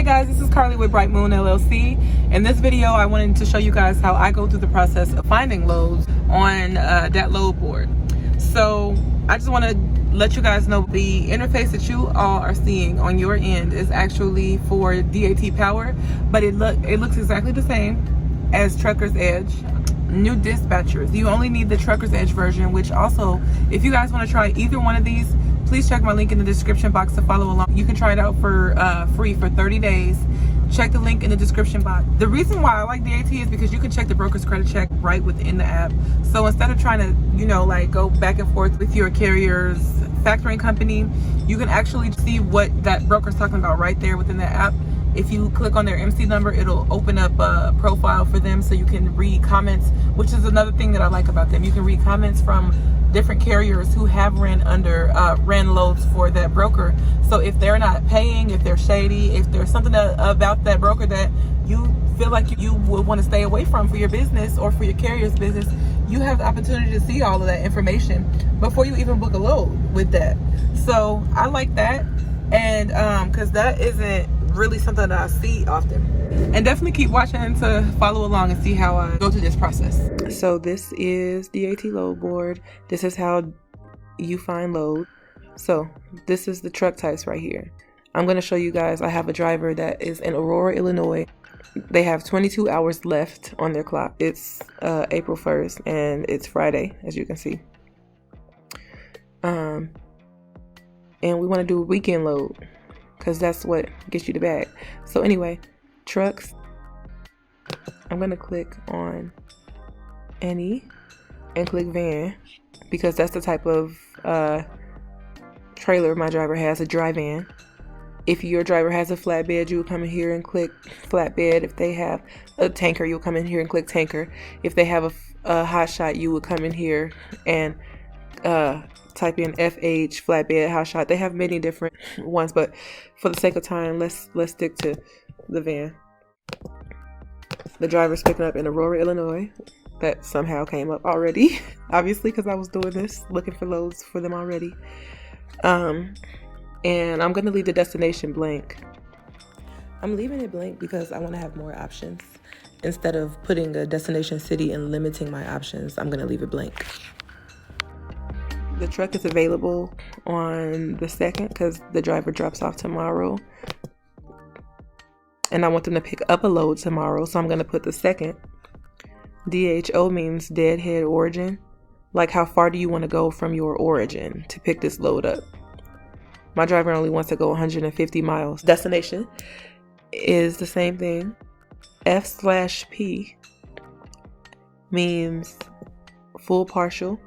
guys, this is Carly with Bright Moon LLC. In this video, I wanted to show you guys how I go through the process of finding loads on DAT load board. So I just want to let you guys know the interface that you all are seeing on your end is actually for DAT power, but it looks exactly the same as Trucker's Edge. New dispatchers, you only need the Trucker's Edge version, which also, if you guys want to try either one of these, please check my link in the description box to follow along. You can try it out for free for 30 days. Check the link in the description box. The reason why I like DAT is because you can check the broker's credit check right within the app. So instead of trying to, like go back and forth with your carrier's factoring company, you can actually see what that broker's talking about right there within the app. If you click on their MC number, it'll open up a profile for them so you can read comments, which is another thing that I like about them. You can read comments from different carriers who have ran loads for that broker. So if they're not paying, if they're shady, if there's something about that broker that you feel like you would want to stay away from for your business or for your carrier's business, you have the opportunity to see all of that information before you even book a load with that. So I like that, and because that isn't really something that I see often. And definitely keep watching to follow along and see how I go through this process. So this is DAT load board. This is how you find load. So this is the truck types right here. I'm going to show you guys. I have a driver that is in Aurora, Illinois. They have 22 hours left on their clock. It's April 1st and it's Friday, as you can see. And we want to do a weekend load, because that's what gets you the bag. So anyway, trucks, I'm gonna click on any and click van, because that's the type of trailer my driver has, a dry van. If your driver has a flatbed, you will come in here and click flatbed. If they have a tanker, you'll come in here and click tanker. If they have a hot shot, you will come in here and type in FH, flatbed, hot shot. They have many different ones, but for the sake of time, let's stick to the van. The driver's picking up in Aurora, Illinois. That somehow came up already, obviously, because I was doing this, looking for loads for them already. And I'm gonna leave the destination blank. I'm leaving it blank because I want to have more options. Instead of putting a destination city and limiting my options, I'm gonna leave it blank. The truck is available on the 2nd because the driver drops off tomorrow. And I want them to pick up a load tomorrow, so I'm going to put the 2nd. DHO means deadhead origin. Like, how far do you want to go from your origin to pick this load up? My driver only wants to go 150 miles. Destination is the same thing. F/P means full, partial.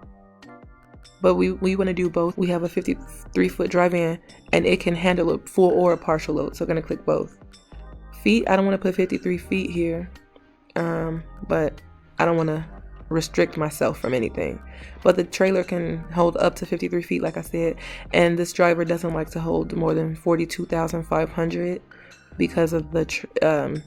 But we want to do both. We have a 53-foot dry van, and it can handle a full or a partial load. So I'm going to click both. Feet, I don't want to put 53 feet here, but I don't want to restrict myself from anything. But the trailer can hold up to 53 feet, like I said. And this driver doesn't like to hold more than 42,500 because of the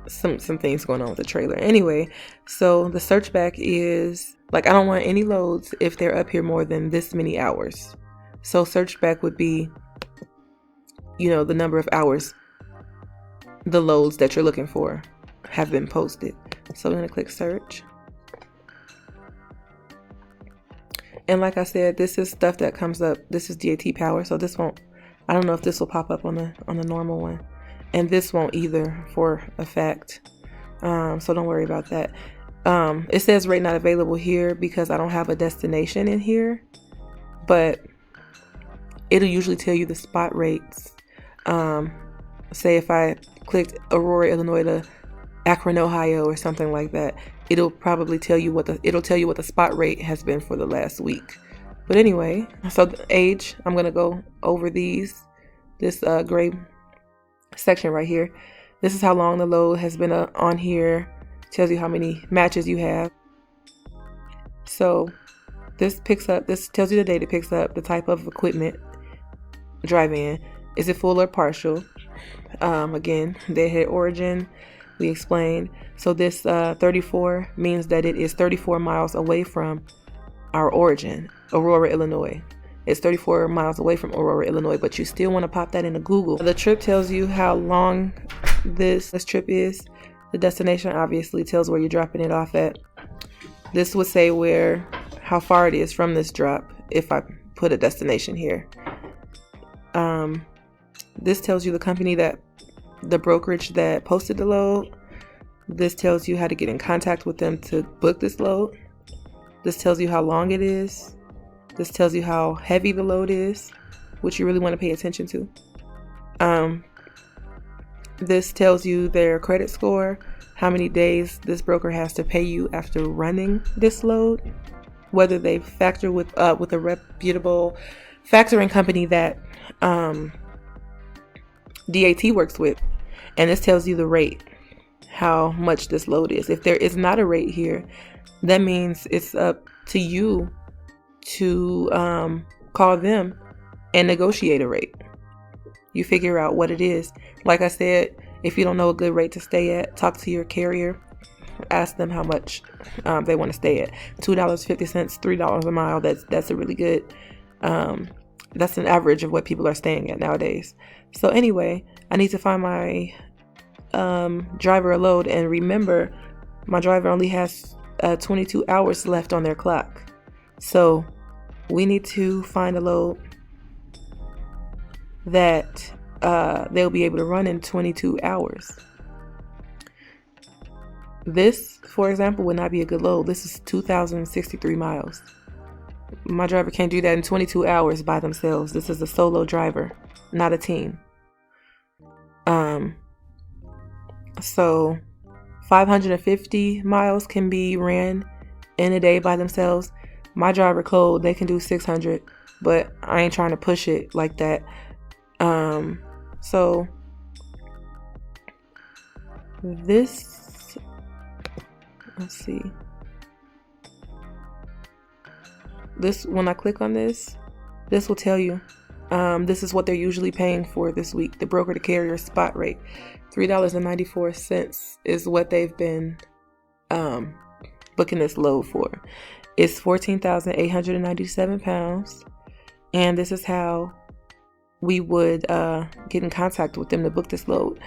some things going on with the trailer. Anyway, so the search back is, like, I don't want any loads if they're up here more than this many hours. So search back would be, the number of hours the loads that you're looking for have been posted. So I'm going to click search. And like I said, this is stuff that comes up. This is DAT power, so this won't, I don't know if this will pop up on the normal one. And this won't either, for a fact. So don't worry about that. It says rate not available here because I don't have a destination in here, but it'll usually tell you the spot rates. Say if I clicked Aurora, Illinois to Akron, Ohio or something like that, it'll probably tell you what the spot rate has been for the last week. But anyway, so the age, I'm going to go over this gray section right here. This is how long the load has been on here. Tells you how many matches you have. So this tells you the date it picks up, the type of equipment, drive-in. Is it full or partial? Again, deadhead origin, we explained. So this 34 means that it is 34 miles away from our origin, Aurora, Illinois. It's 34 miles away from Aurora, Illinois, but you still want to pop that into Google. The trip tells you how long this trip is. The destination obviously tells where you're dropping it off at. This would say how far it is from this drop if I put a destination here. This tells you the company the brokerage that posted the load. This tells you how to get in contact with them to book this load. This tells you how long it is. This tells you how heavy the load is, which you really want to pay attention to. This tells you their credit score, how many days this broker has to pay you after running this load, whether they factor with a reputable factoring company that DAT works with. And this tells you the rate, how much this load is. If there is not a rate here, that means it's up to you to call them and negotiate a rate. You figure out what it is. Like I said, if you don't know a good rate to stay at, talk to your carrier. Ask them how much they want to stay at. $2.50, $3 a mile. That's a really good. That's an average of what people are staying at nowadays. So anyway, I need to find my driver a load, and remember, my driver only has 22 hours left on their clock. So we need to find a load that they'll be able to run in 22 hours. This, for example, would not be a good load. This is 2,063 miles. My driver can't do that in 22 hours by themselves. This is a solo driver, not a team. So 550 miles can be ran in a day by themselves. My driver code, they can do 600, but I ain't trying to push it like that. So this, let's see. This, when I click on this will tell you, this is what they're usually paying for this week. The broker to carrier spot rate, $3.94 is what they've been booking this load for. It's 14,897 pounds. And this is how we would get in contact with them to book this load.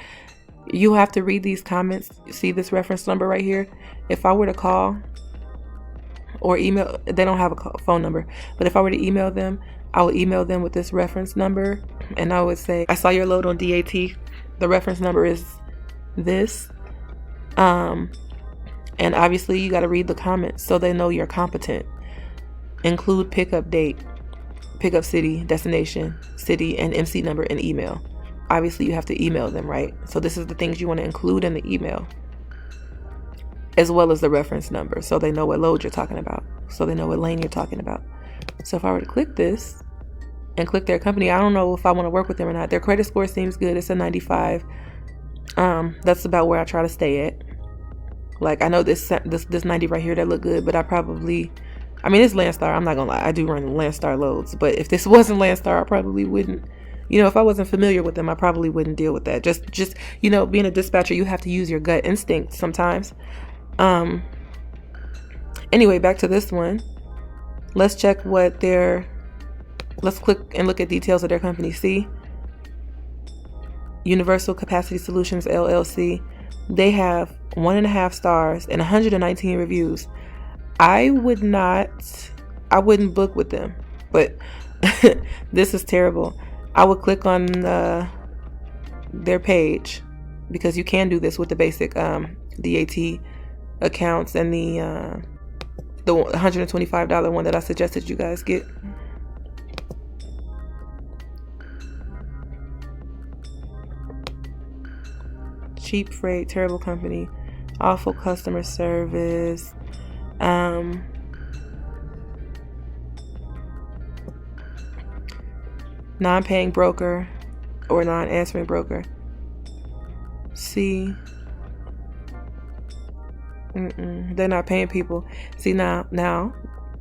You have to read these comments. See this reference number right here? If I were to call or email, they don't have a phone number, but if I were to email them, I would email them with this reference number, and I would say, I saw your load on DAT. The reference number is this. And obviously you got to read the comments so they know you're competent. Include pickup date, pickup city, destination, city, and MC number and email. Obviously you have to email them, right? So this is the things you want to include in the email, as well as the reference number, so they know what load you're talking about, so they know what lane you're talking about. So if I were to click this and click their company, I don't know if I want to work with them or not. Their credit score seems good. It's a 95. That's about where I try to stay at. Like, I know this 90 right here that look good, but it's Landstar. I'm not gonna lie, I do run Landstar loads, but if this wasn't Landstar, I probably wouldn't. If I wasn't familiar with them, I probably wouldn't deal with that. Just being a dispatcher, you have to use your gut instinct sometimes. Anyway, back to this one. Let's check let's click and look at details of their company. See, Universal Capacity Solutions LLC. They have 1.5 stars and 119 reviews. I wouldn't book with them, but this is terrible. I would click on their page, because you can do this with the basic DAT accounts and the $125 one that I suggested you guys get. Cheap freight, terrible company, awful customer service, non-paying broker or non-answering broker. See, they're not paying people. See, now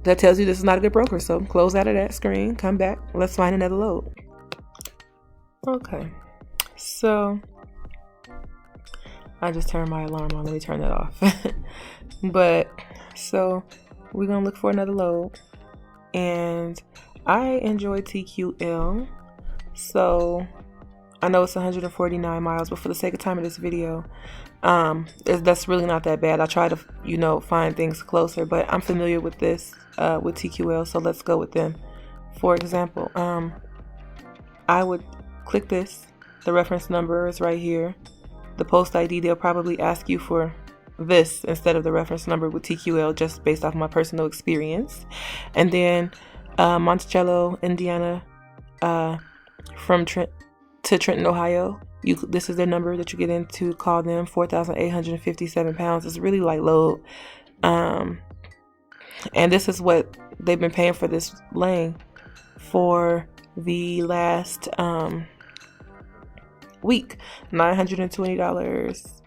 that tells you this is not a good broker. So close out of that screen, come back, let's find another load. Okay, so I just turned my alarm on. Let me turn that off. But so we're gonna look for another load, and I enjoy TQL. So I know it's 149 miles, but for the sake of time of this video, that's really not that bad. I try to, you know, find things closer, but I'm familiar with this, with TQL, so let's go with them. For example, I would click this. The reference number is right here. The post ID, they'll probably ask you for this instead of the reference number with TQL, just based off my personal experience. And then Monticello, Indiana, from Trenton, Ohio. This is their number that you get in to call them. 4,857 pounds. It's really light load. And this is what they've been paying for this lane for the last week. $920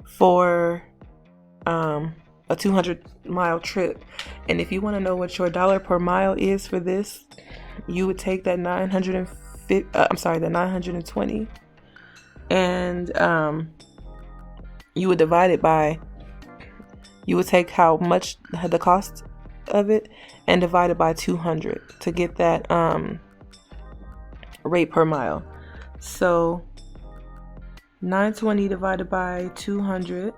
for a 200-mile trip. And if you want to know what your dollar per mile is for this, you would take that 920, and you would divide it by, you would take how much the cost of it and divide it by 200 to get that rate per mile. So 920 divided by 200.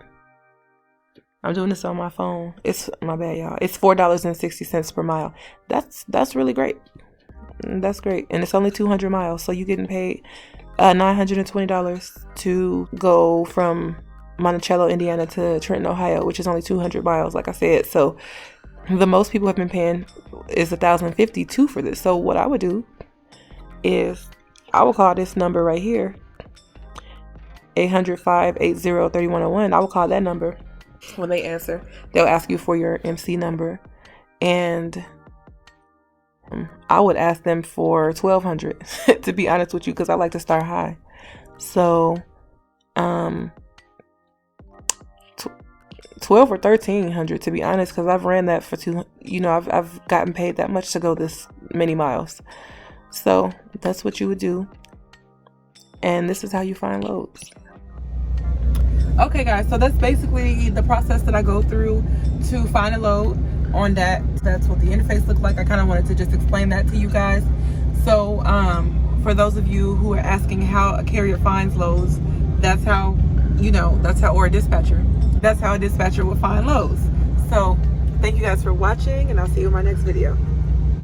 I'm doing this on my phone. It's my bad, y'all. It's $4.60 per mile. That's really great. That's great. And it's only 200 miles, so you're getting paid $920 to go from Monticello, Indiana to Trenton, Ohio, which is only 200 miles, like I said. So the most people have been paying is $1,052 for this. So what I would do is I will call this number right here, 800-580-3101. I will call that number. When they answer, they'll ask you for your MC number, and I would ask them for $1,200 to be honest with you, because I like to start high. So 12 or 1,300 to be honest, because I've ran that for I've gotten paid that much to go this many miles. So that's what you would do, and this is how you find loads. Okay guys, so that's basically the process that I go through to find a load on DAT. That's what the interface looks like. I kind of wanted to just explain that to you guys. So for those of you who are asking how a carrier finds loads, that's how, or a dispatcher, that's how a dispatcher will find loads. So thank you guys for watching, and I'll see you in my next video.